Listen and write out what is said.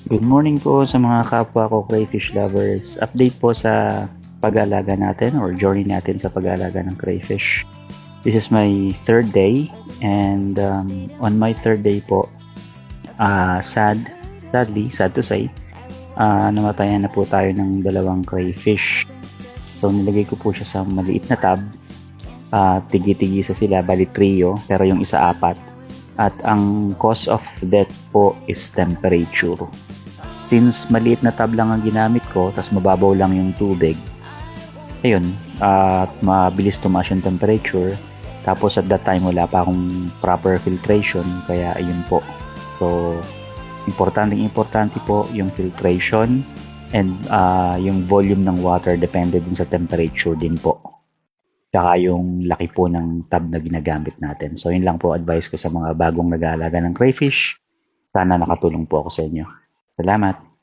Good morning po sa mga kapwa ko crayfish lovers. Update po sa pag-aalaga natin or journey natin sa pag-aalaga ng crayfish. This is my third day and on my third day po, sadly, sad to say, namatayan na po tayo ng dalawang crayfish. So nilagay ko po siya sa maliit na tub. Tigi-tigi sa sila, bali trio, pero yung isa apat. At ang cause of death po is temperature. Since maliit na tub lang ang ginamit ko, tas mababaw lang yung tubig, ayun, at mabilis tumaas yung temperature. Tapos at that time, wala pa akong proper filtration, kaya ayun po. So, importante po yung filtration and yung volume ng water depende din sa temperature din po. Tsaka yung laki po ng tub na ginagamit natin. So, yun lang po advice ko sa mga bagong nag-aalaga ng crayfish. Sana nakatulong po ako sa inyo. Salamat!